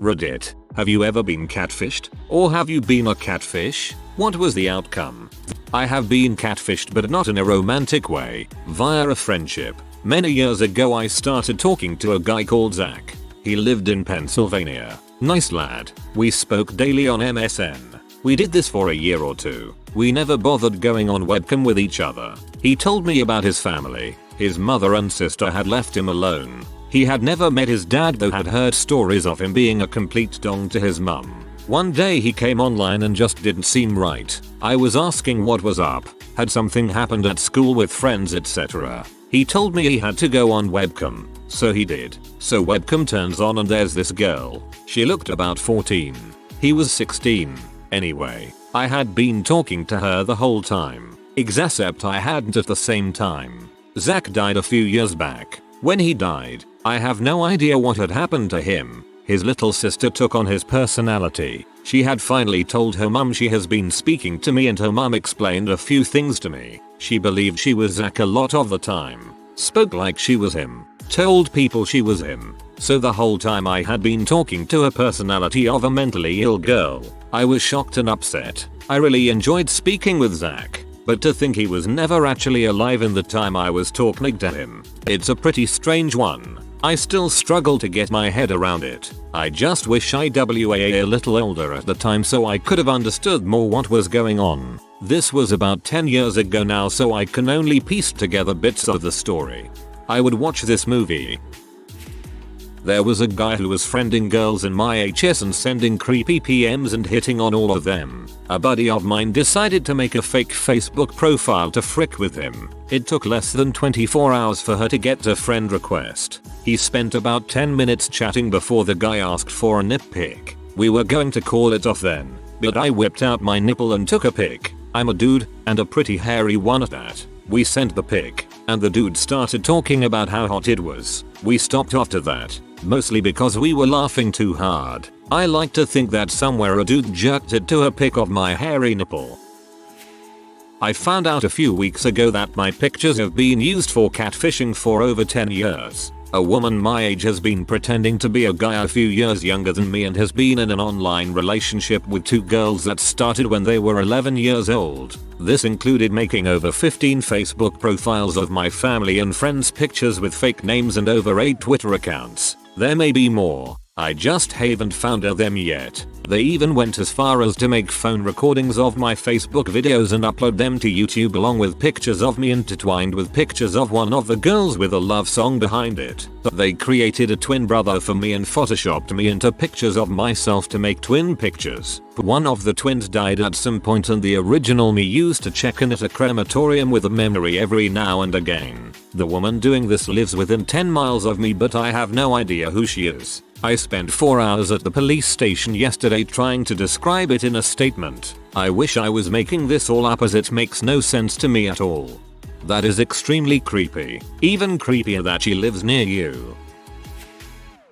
Reddit, have you ever been catfished? Or have you been a catfish? What was the outcome? I have been catfished, but not in a romantic way, via a friendship. Many years ago I started talking to a guy called Zach. He lived in Pennsylvania. Nice lad. We spoke daily on MSN. We did this for a year or two. We never bothered going on webcam with each other. He told me about his family. His mother and sister had left him alone. He had never met his dad, though had heard stories of him being a complete dong to his mum. One day he came online and just didn't seem right. I was asking what was up. Had something happened at school with friends, etc. He told me he had to go on webcam. So he did. So webcam turns on and there's this girl. She looked about 14. He was 16. Anyway, I had been talking to her the whole time. Except I hadn't at the same time. Zach died a few years back. When he died, I have no idea what had happened to him. His little sister took on his personality. She had finally told her mum she has been speaking to me, and her mum explained a few things to me. She believed she was Zach a lot of the time. Spoke like she was him. Told people she was him. So the whole time I had been talking to a personality of a mentally ill girl. I was shocked and upset. I really enjoyed speaking with Zach. But to think he was never actually alive in the time I was talking to him, it's a pretty strange one. I still struggle to get my head around it. I just wish I was a little older at the time so I could have understood more what was going on. This was about 10 years ago now, so I can only piece together bits of the story. I would watch this movie. There was a guy who was friending girls in my HS and sending creepy PMs and hitting on all of them. A buddy of mine decided to make a fake Facebook profile to frick with him. It took less than 24 hours for her to get a friend request. He spent about 10 minutes chatting before the guy asked for a nip pic. We were going to call it off then, but I whipped out my nipple and took a pic. I'm a dude, and a pretty hairy one at that. We sent the pic, and the dude started talking about how hot it was. We stopped after that. Mostly because we were laughing too hard. I like to think that somewhere a dude jerked it to a pic of my hairy nipple. I found out a few weeks ago that my pictures have been used for catfishing for over 10 years. A woman my age has been pretending to be a guy a few years younger than me and has been in an online relationship with two girls that started when they were 11 years old. This included making over 15 Facebook profiles of my family and friends' pictures with fake names and over 8 Twitter accounts. There may be more. I just haven't found them yet. They even went as far as to make phone recordings of my Facebook videos and upload them to YouTube along with pictures of me intertwined with pictures of one of the girls with a love song behind it. They created a twin brother for me and photoshopped me into pictures of myself to make twin pictures. One of the twins died at some point and the original me used to check in at a crematorium with a memory every now and again. The woman doing this lives within 10 miles of me, but I have no idea who she is. I spent 4 hours at the police station yesterday trying to describe it in a statement. I wish I was making this all up, as it makes no sense to me at all. That is extremely creepy. Even creepier that she lives near you.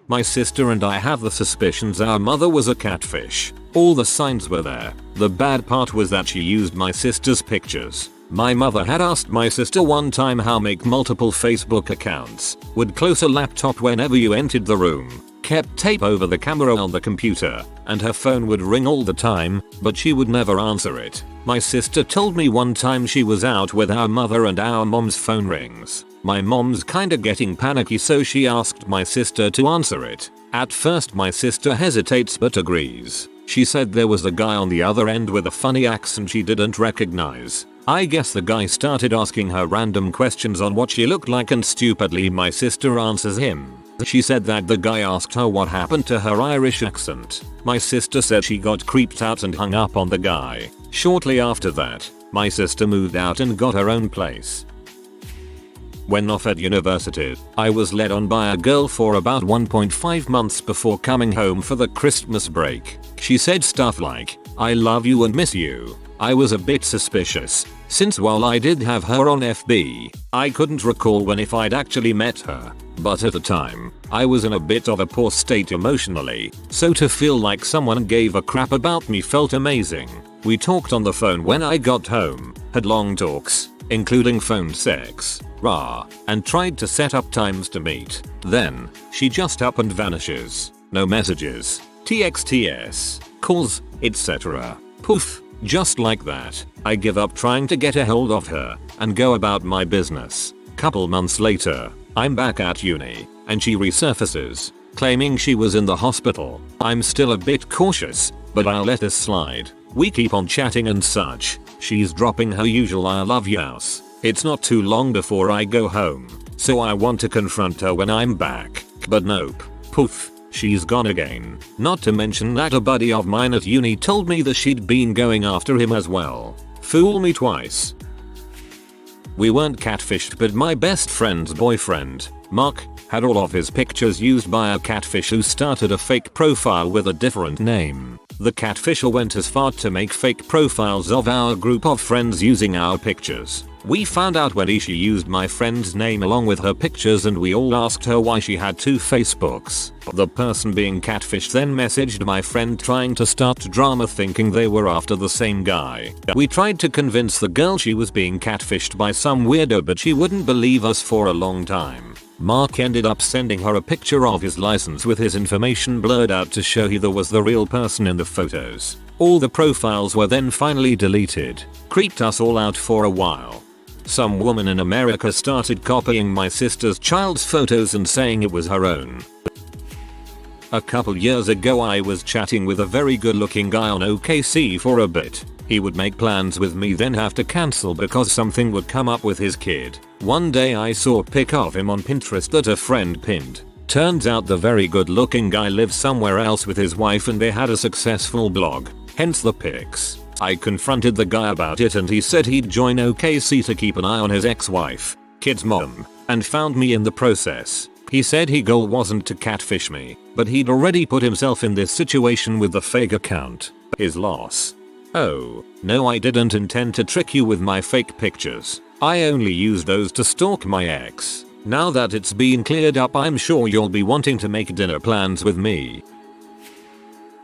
My sister and I have the suspicions our mother was a catfish. All the signs were there. The bad part was that she used my sister's pictures. My mother had asked my sister one time how make multiple Facebook accounts, would close a laptop whenever you entered the room, kept tape over the camera on the computer, and her phone would ring all the time, but she would never answer it. My sister told me one time she was out with our mother and our mom's phone rings. My mom's kinda getting panicky, so she asked my sister to answer it. At first my sister hesitates but agrees. She said there was a guy on the other end with a funny accent she didn't recognize. I guess the guy started asking her random questions on what she looked like, and stupidly my sister answers him. She said that the guy asked her what happened to her Irish accent. My sister said she got creeped out and hung up on the guy. Shortly after that, my sister moved out and got her own place. When off at university, I was led on by a girl for about 1.5 months before coming home for the Christmas break. She said stuff like, "I love you and miss you." I was a bit suspicious, since while I did have her on FB, I couldn't recall when if I'd actually met her. But at the time, I was in a bit of a poor state emotionally, so to feel like someone gave a crap about me felt amazing. We talked on the phone when I got home, had long talks, including phone sex, and tried to set up times to meet. Then, she just up and vanishes. No messages, TXTS, calls, etc. Poof, just like that, I give up trying to get a hold of her and go about my business. Couple months later, I'm back at uni and she resurfaces, claiming she was in the hospital. I'm still a bit cautious, but I'll let it slide. We keep on chatting and such. She's dropping her usual I love yous. It's not too long before I go home, so I want to confront her when I'm back, but nope. Poof, she's gone again. Not to mention that a buddy of mine at uni told me that she'd been going after him as well. Fool me twice. We weren't catfished, but my best friend's boyfriend, Mark, had all of his pictures used by a catfish who started a fake profile with a different name. The catfisher went as far to make fake profiles of our group of friends using our pictures. We found out when she used my friend's name along with her pictures, and we all asked her why she had two Facebooks. The person being catfished then messaged my friend trying to start drama, thinking they were after the same guy. We tried to convince the girl she was being catfished by some weirdo, but she wouldn't believe us for a long time. Mark ended up sending her a picture of his license with his information blurred out to show he was the real person in the photos. All the profiles were then finally deleted. Creeped us all out for a while. Some woman in America started copying my sister's child's photos and saying it was her own. A couple years ago I was chatting with a very good looking guy on OKC for a bit. He would make plans with me, then have to cancel because something would come up with his kid. One day I saw a pic of him on Pinterest that a friend pinned. Turns out the very good looking guy lives somewhere else with his wife and they had a successful blog, hence the pics. I confronted the guy about it and he said he'd join OKC to keep an eye on his ex-wife, kid's mom, and found me in the process. He said his goal wasn't to catfish me, but he'd already put himself in this situation with the fake account. His loss. Oh, no, I didn't intend to trick you with my fake pictures. I only used those to stalk my ex. Now that it's been cleared up, I'm sure you'll be wanting to make dinner plans with me.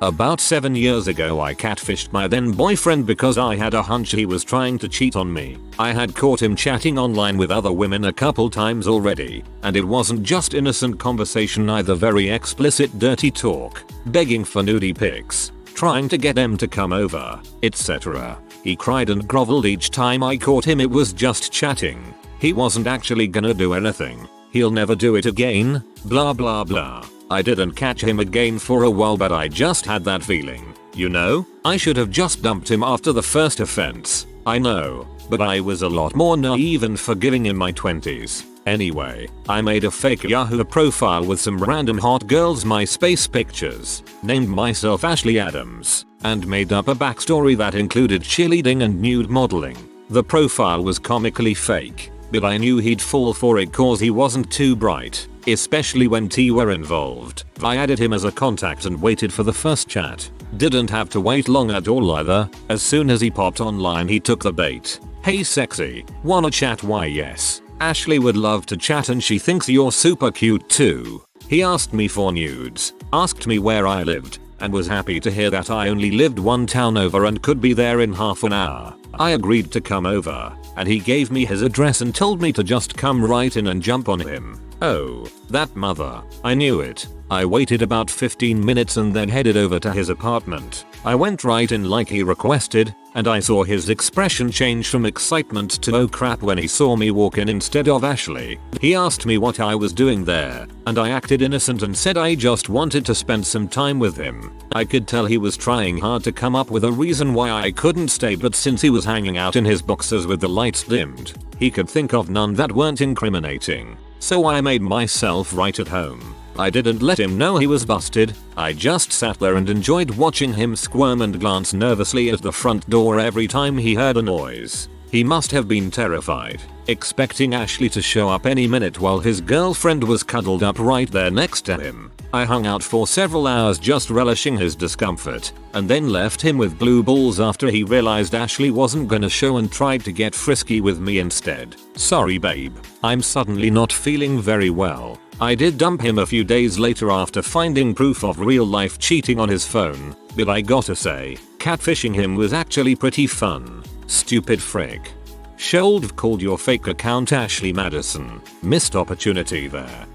About 7 years ago I catfished my then boyfriend because I had a hunch he was trying to cheat on me. I had caught him chatting online with other women a couple times already, and it wasn't just innocent conversation either, very explicit dirty talk, begging for nudie pics, trying to get them to come over, etc. He cried and groveled each time I caught him. It was just chatting. He wasn't actually gonna do anything. He'll never do it again, blah blah blah. I didn't catch him again for a while, but I just had that feeling. You know, I should have just dumped him after the first offense. I know, but I was a lot more naive and forgiving in my 20s. Anyway, I made a fake Yahoo profile with some random hot girls' MySpace pictures, named myself Ashley Adams, and made up a backstory that included cheerleading and nude modeling. The profile was comically fake, but I knew he'd fall for it cause he wasn't too bright, especially when tea were involved. I added him as a contact and waited for the first chat. Didn't have to wait long at all either. As soon as he popped online he took the bait. Hey sexy, wanna chat? Why yes. Ashley would love to chat and she thinks you're super cute too. He asked me for nudes, asked me where I lived, and was happy to hear that I only lived one town over and could be there in half an hour. I agreed to come over, and he gave me his address and told me to just come right in and jump on him. Oh, that mother. I knew it. I waited about 15 minutes and then headed over to his apartment. I went right in like he requested, and I saw his expression change from excitement to oh crap when he saw me walk in instead of Ashley. He asked me what I was doing there, and I acted innocent and said I just wanted to spend some time with him. I could tell he was trying hard to come up with a reason why I couldn't stay, but since he was hanging out in his boxers with the lights dimmed, he could think of none that weren't incriminating. So I made myself right at home. I didn't let him know he was busted. I just sat there and enjoyed watching him squirm and glance nervously at the front door every time he heard a noise. He must have been terrified, expecting Ashley to show up any minute while his girlfriend was cuddled up right there next to him. I hung out for several hours just relishing his discomfort, and then left him with blue balls after he realized Ashley wasn't gonna show and tried to get frisky with me instead. Sorry babe, I'm suddenly not feeling very well. I did dump him a few days later after finding proof of real life cheating on his phone, but I gotta say, catfishing him was actually pretty fun. Stupid frick. Should've called your fake account Ashley Madison. Missed opportunity there.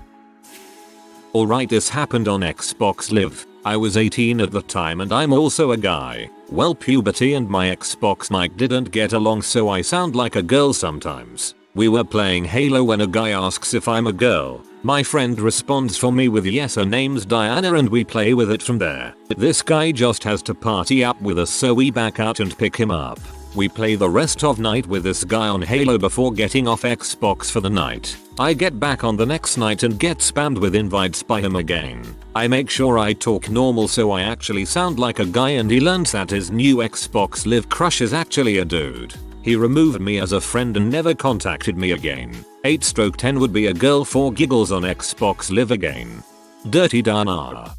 Alright, this happened on Xbox Live. I was 18 at the time and I'm also a guy. Well, puberty and my Xbox mic didn't get along, so I sound like a girl sometimes. We were playing Halo when a guy asks if I'm a girl. My friend responds for me with yes, her name's Diana, and we play with it from there. This guy just has to party up with us, so we back out and pick him up. We play the rest of night with this guy on Halo before getting off Xbox for the night. I get back on the next night and get spammed with invites by him again. I make sure I talk normal so I actually sound like a guy, and he learns that his new Xbox Live crush is actually a dude. He removed me as a friend and never contacted me again. 8/10 would be a girl for giggles on Xbox Live again. Dirty Dana.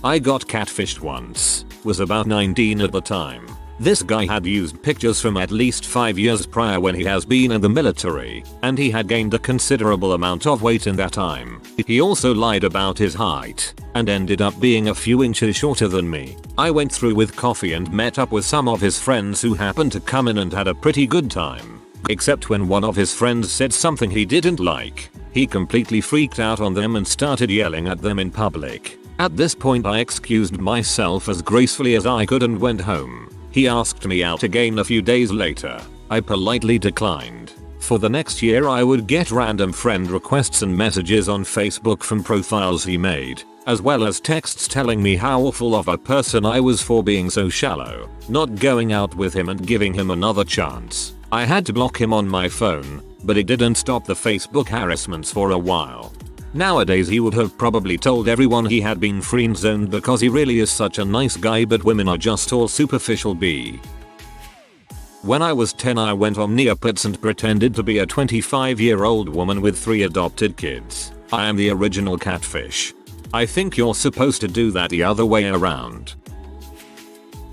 I got catfished once. Was about 19 at the time. This guy had used pictures from at least 5 years prior when he has been in the military, and he had gained a considerable amount of weight in that time. He also lied about his height, and ended up being a few inches shorter than me. I went through with coffee and met up with some of his friends who happened to come in and had a pretty good time. Except when one of his friends said something he didn't like. He completely freaked out on them and started yelling at them in public. At this point I excused myself as gracefully as I could and went home. He asked me out again a few days later. I politely declined. For the next year I would get random friend requests and messages on Facebook from profiles he made, as well as texts telling me how awful of a person I was for being so shallow, not going out with him and giving him another chance. I had to block him on my phone, but it didn't stop the Facebook harassments for a while. Nowadays he would have probably told everyone he had been friend-zoned because he really is such a nice guy, but women are just all superficial. When I was 10 I went on Neopets and pretended to be a 25-year-old woman with 3 adopted kids. I am the original catfish. I think you're supposed to do that the other way around.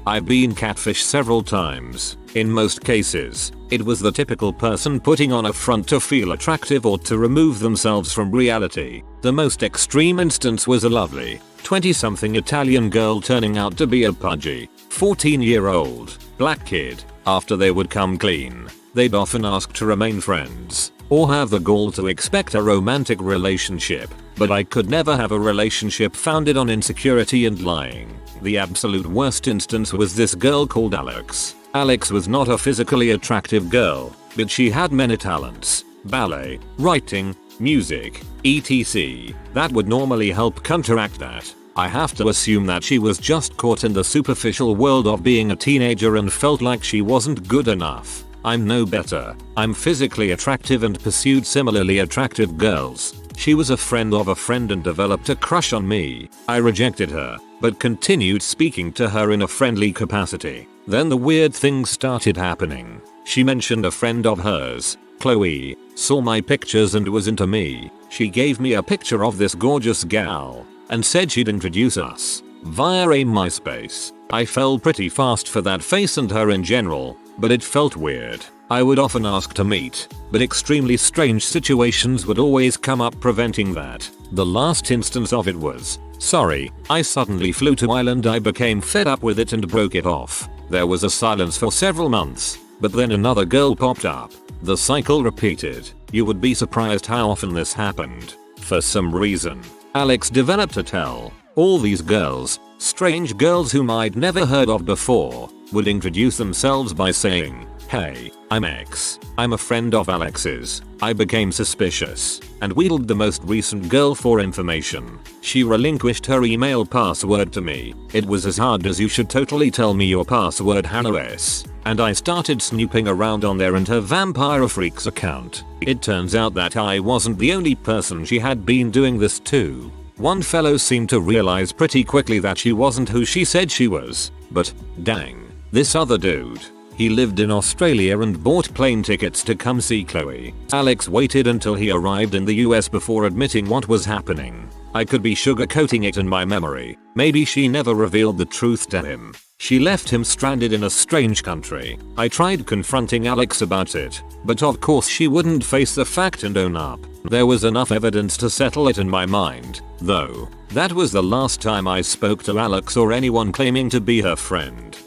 I've been catfished several times. In most cases, it was the typical person putting on a front to feel attractive or to remove themselves from reality. The most extreme instance was a lovely 20-something Italian girl turning out to be a pudgy 14-year-old black kid. After they would come clean, they'd often ask to remain friends, or have the gall to expect a romantic relationship, but I could never have a relationship founded on insecurity and lying. The absolute worst instance was this girl called Alex. Alex was not a physically attractive girl, but she had many talents: ballet, writing, music, etc. that would normally help counteract that. I have to assume that she was just caught in the superficial world of being a teenager and felt like she wasn't good enough. I'm no better. I'm physically attractive and pursued similarly attractive girls. She was a friend of a friend and developed a crush on me. I rejected her, but continued speaking to her in a friendly capacity. Then the weird things started happening. She mentioned a friend of hers, Chloe, saw my pictures and was into me. She gave me a picture of this gorgeous gal and said she'd introduce us via a MySpace. I fell pretty fast for that face and her in general, but it felt weird. I would often ask to meet, but extremely strange situations would always come up preventing that. The last instance of it was, sorry, I suddenly flew to Ireland. I became fed up with it and broke it off. There was a silence for several months, but then another girl popped up. The cycle repeated. You would be surprised how often this happened. For some reason, Alex developed a tell. All these girls, strange girls whom I'd never heard of before, would introduce themselves by saying, "Hey, I'm X. I'm a friend of Alex's." I became suspicious and wheedled the most recent girl for information. She relinquished her email password to me. It was as hard as "you should totally tell me your password, Hannah," and I started snooping around on there and her Vampire Freaks account. It turns out that I wasn't the only person she had been doing this to. One fellow seemed to realize pretty quickly that she wasn't who she said she was, but dang, this other dude. He lived in Australia and bought plane tickets to come see Chloe. Alex waited until he arrived in the US before admitting what was happening. I could be sugarcoating it in my memory. Maybe she never revealed the truth to him. She left him stranded in a strange country. I tried confronting Alex about it, but of course she wouldn't face the fact and own up. There was enough evidence to settle it in my mind, though. That was the last time I spoke to Alex or anyone claiming to be her friend.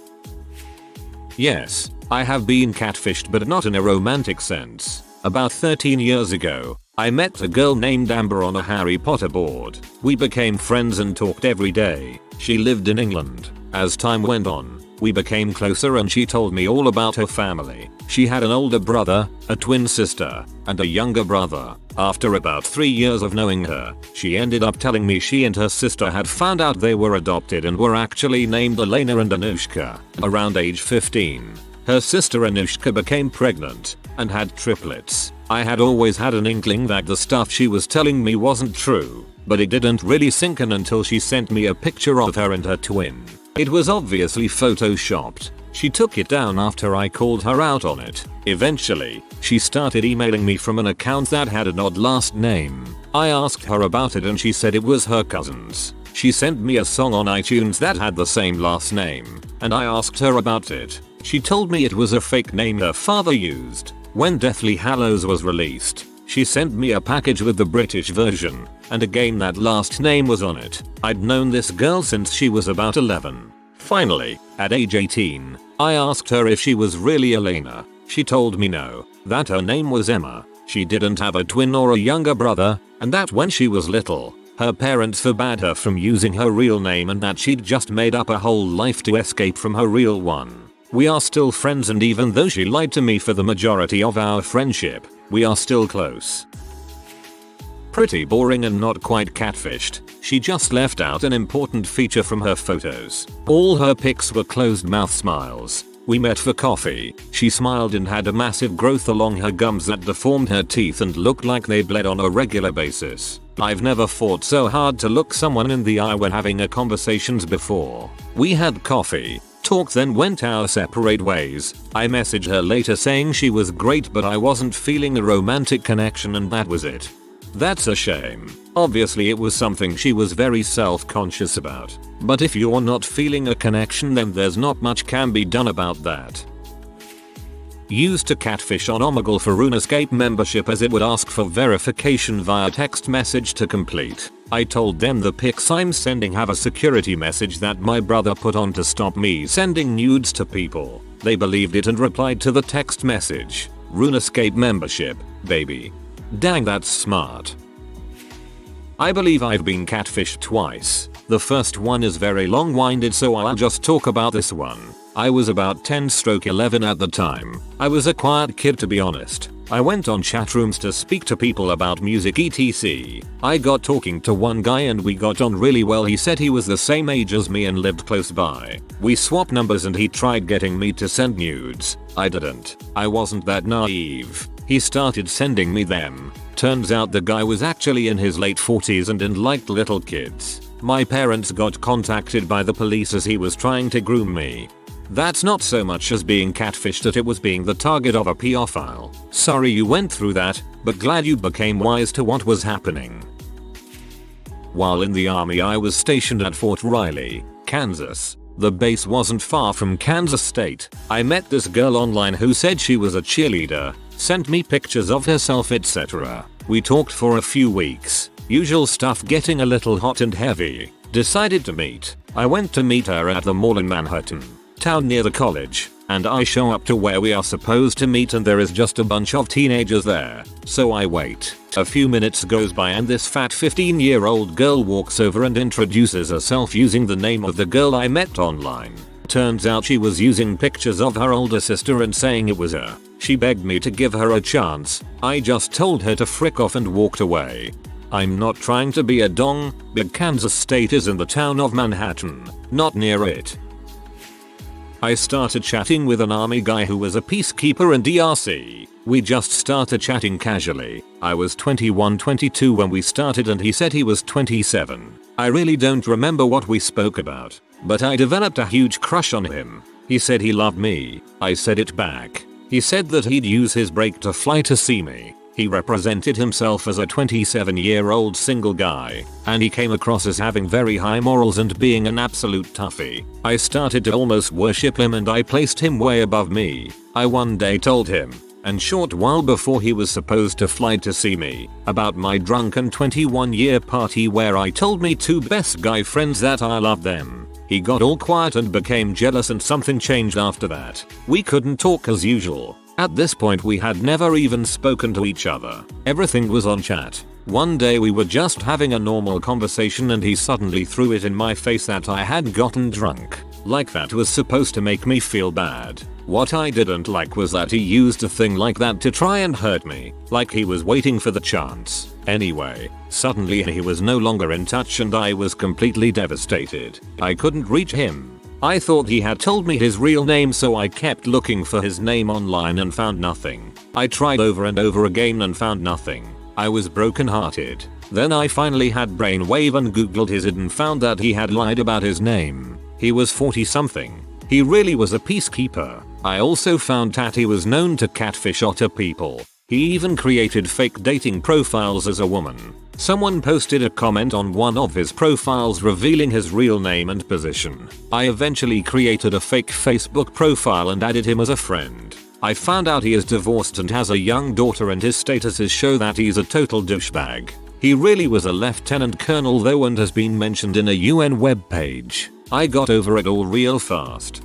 Yes, I have been catfished, but not in a romantic sense. About 13 years ago, I met a girl named Amber on a Harry Potter board. We became friends and talked every day. She lived in England. As time went on, we became closer and she told me all about her family. She had an older brother, a twin sister, and a younger brother. After about 3 years of knowing her, she ended up telling me she and her sister had found out they were adopted and were actually named Elena and Anushka. Around age 15, her sister Anushka became pregnant and had triplets. I had always had an inkling that the stuff she was telling me wasn't true, but it didn't really sink in until she sent me a picture of her and her twin. It was obviously photoshopped. She took it down after I called her out on it. Eventually, she started emailing me from an account that had an odd last name. I asked her about it and she said it was her cousin's. She sent me a song on iTunes that had the same last name, and I asked her about it. She told me it was a fake name her father used. When Deathly Hallows was released, she sent me a package with the British version, and again that last name was on it. I'd known this girl since she was about 11. Finally, at age 18, I asked her if she was really Elena. She told me no, that her name was Emma. She didn't have a twin or a younger brother, and that when she was little, her parents forbade her from using her real name and that she'd just made up a whole life to escape from her real one. We are still friends, and even though she lied to me for the majority of our friendship, we are still close. Pretty boring and not quite catfished. She just left out an important feature from her photos. All her pics were closed mouth smiles. We met for coffee. She smiled and had a massive growth along her gums that deformed her teeth and looked like they bled on a regular basis. I've never fought so hard to look someone in the eye when having a conversations before. We had coffee, talked, then went our separate ways. I messaged her later saying she was great but I wasn't feeling a romantic connection, and that was it. That's a shame. Obviously it was something she was very self-conscious about. But if you're not feeling a connection, then there's not much can be done about that. Used to catfish on Omegle for RuneScape membership as it would ask for verification via text message to complete. I told them the pics I'm sending have a security message that my brother put on to stop me sending nudes to people. They believed it and replied to the text message, "RuneScape membership, baby." Dang, that's smart. I believe I've been catfished twice. The first one is very long-winded, so I'll just talk about this one. I was about 10/11 at the time. I was a quiet kid, to be honest. I went on chat rooms to speak to people about music etc. I got talking to one guy and we got on really well. He said he was the same age as me and lived close by. We swapped numbers and he tried getting me to send nudes. I didn't. I wasn't that naive. He started sending me them. Turns out the guy was actually in his late 40s and liked little kids. My parents got contacted by the police as he was trying to groom me. That's not so much as being catfished that it was being the target of a pedophile. Sorry you went through that, but glad you became wise to what was happening. While in the army I was stationed at Fort Riley, Kansas. The base wasn't far from Kansas State. I met this girl online who said she was a cheerleader, sent me pictures of herself etc. We talked for a few weeks. Usual stuff getting a little hot and heavy. Decided to meet. I went to meet her at the mall in Manhattan town near the college, and I show up to where we are supposed to meet and there is just a bunch of teenagers there. So I wait. A few minutes goes by and this fat 15-year-old girl walks over and introduces herself using the name of the girl I met online. Turns out she was using pictures of her older sister and saying it was her. She begged me to give her a chance. I just told her to frick off and walked away. I'm not trying to be a dong, but Kansas State is in the town of Manhattan, not near it. I started chatting with an army guy who was a peacekeeper in DRC. We just started chatting casually. I was 21-22 when we started and he said he was 27. I really don't remember what we spoke about, but I developed a huge crush on him. He said he loved me. I said it back. He said that he'd use his break to fly to see me. He represented himself as a 27-year-old single guy, and he came across as having very high morals and being an absolute toughie. I started to almost worship him and I placed him way above me. I one day told him, and short while before he was supposed to fly to see me, about my drunken 21-year party where I told me two best guy friends that I loved them. He got all quiet and became jealous and something changed after that. We couldn't talk as usual. At this point we had never even spoken to each other. Everything was on chat. One day we were just having a normal conversation and he suddenly threw it in my face that I had gotten drunk. Like that was supposed to make me feel bad. What I didn't like was that he used a thing like that to try and hurt me, like he was waiting for the chance. Anyway, suddenly he was no longer in touch and I was completely devastated. I couldn't reach him. I thought he had told me his real name, so I kept looking for his name online and found nothing. I tried over and over again and found nothing. I was brokenhearted. Then I finally had brainwave and googled his ID and found that he had lied about his name. He was 40 something. He really was a peacekeeper. I also found that he was known to catfish other people. He even created fake dating profiles as a woman. Someone posted a comment on one of his profiles revealing his real name and position. I eventually created a fake Facebook profile and added him as a friend. I found out he is divorced and has a young daughter and his statuses show that he's a total douchebag. He really was a lieutenant colonel though and has been mentioned in a UN webpage. I got over it all real fast.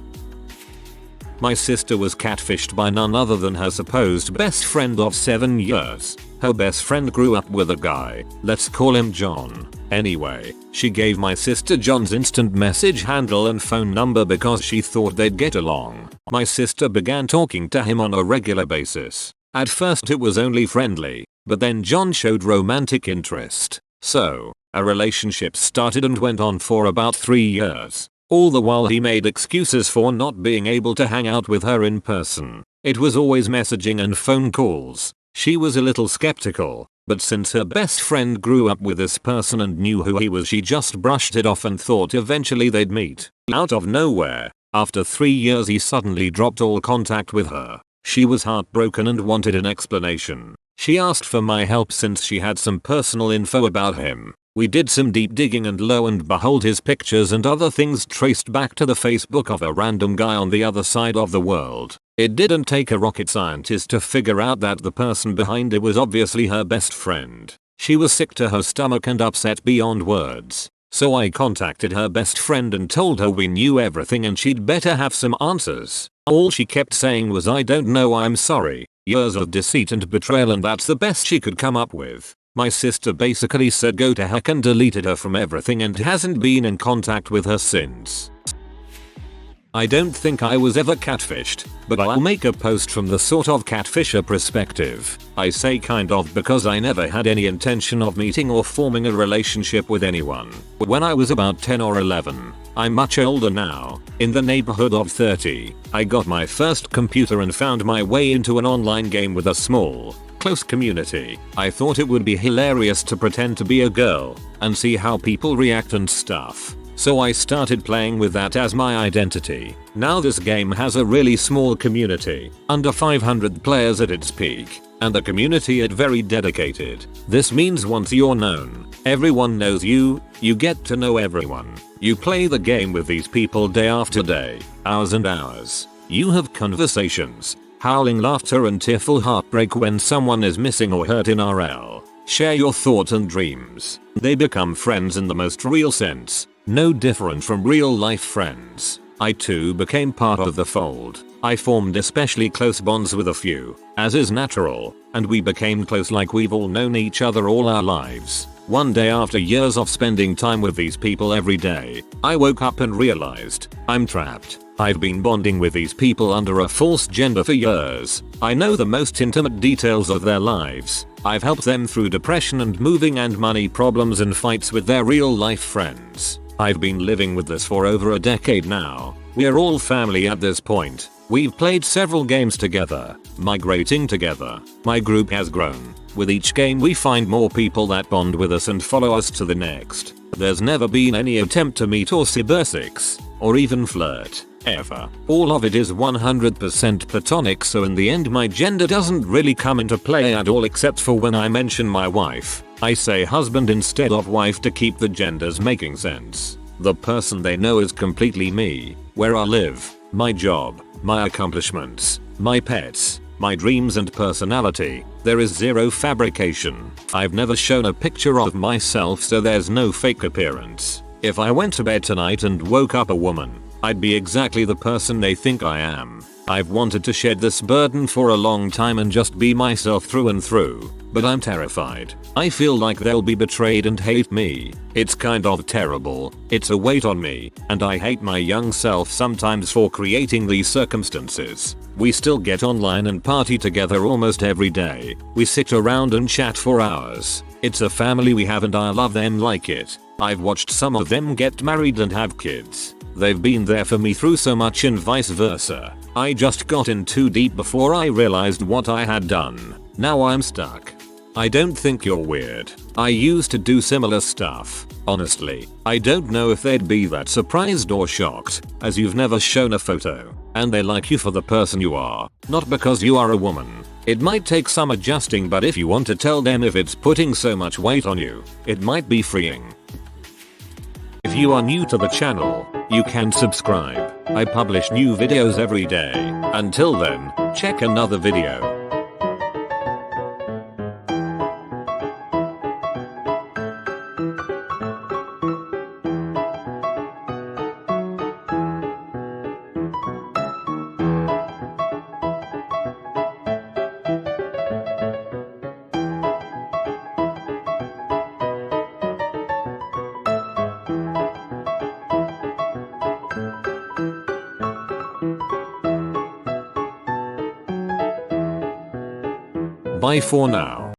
My sister was catfished by none other than her supposed best friend of 7 years. Her best friend grew up with a guy, let's call him John. Anyway, she gave my sister John's instant message handle and phone number because she thought they'd get along. My sister began talking to him on a regular basis. At first it was only friendly, but then John showed romantic interest. So, a relationship started and went on for about 3 years. All the while he made excuses for not being able to hang out with her in person. It was always messaging and phone calls. She was a little skeptical, but since her best friend grew up with this person and knew who he was, she just brushed it off and thought eventually they'd meet. Out of nowhere, after 3 years he suddenly dropped all contact with her. She was heartbroken and wanted an explanation. She asked for my help since she had some personal info about him. We did some deep digging and lo and behold his pictures and other things traced back to the Facebook of a random guy on the other side of the world. It didn't take a rocket scientist to figure out that the person behind it was obviously her best friend. She was sick to her stomach and upset beyond words. So I contacted her best friend and told her we knew everything and she'd better have some answers. All she kept saying was "I don't know, I'm sorry." Years of deceit and betrayal, and that's the best she could come up with. My sister basically said go to heck and deleted her from everything and hasn't been in contact with her since. I don't think I was ever catfished, but I'll make a post from the sort of catfisher perspective. I say kind of because I never had any intention of meeting or forming a relationship with anyone. When I was about 10 or 11, I'm much older now, in the neighborhood of 30, I got my first computer and found my way into an online game with a small, close community. I thought it would be hilarious to pretend to be a girl and see how people react and stuff. So I started playing with that as my identity. Now this game has a really small community, under 500 players at its peak, and the community is very dedicated. This means once you're known, everyone knows you, you get to know everyone. You play the game with these people day after day, hours and hours. You have conversations, howling laughter and tearful heartbreak when someone is missing or hurt in RL. Share your thoughts and dreams. They become friends in the most real sense. No different from real life friends. I too became part of the fold. I formed especially close bonds with a few, as is natural, and we became close like we've all known each other all our lives. One day after years of spending time with these people every day, I woke up and realized, I'm trapped. I've been bonding with these people under a false gender for years. I know the most intimate details of their lives. I've helped them through depression and moving and money problems and fights with their real life friends. I've been living with this for over a decade now. We're all family at this point. We've played several games together, migrating together. My group has grown. With each game we find more people that bond with us and follow us to the next. There's never been any attempt to meet or cybersex, or even flirt, ever. All of it is 100% platonic, so in the end my gender doesn't really come into play at all, except for when I mention my wife. I say husband instead of wife to keep the genders making sense. The person they know is completely me, where I live, my job, my accomplishments, my pets, my dreams and personality. There is zero fabrication. I've never shown a picture of myself, so there's no fake appearance. If I went to bed tonight and woke up a woman, I'd be exactly the person they think I am. I've wanted to shed this burden for a long time and just be myself through and through, but I'm terrified. I feel like they'll be betrayed and hate me. It's kind of terrible. It's a weight on me, and I hate my young self sometimes for creating these circumstances. We still get online and party together almost every day. We sit around and chat for hours. It's a family we have and I love them like it. I've watched some of them get married and have kids. They've been there for me through so much and vice versa. I just got in too deep before I realized what I had done. Now I'm stuck. I don't think you're weird. I used to do similar stuff. Honestly, I don't know if they'd be that surprised or shocked, as you've never shown a photo, and they like you for the person you are, not because you are a woman. It might take some adjusting, but if you want to tell them if it's putting so much weight on you, it might be freeing. If you are new to the channel, you can subscribe. I publish new videos every day. Until then, check another video. Bye for now.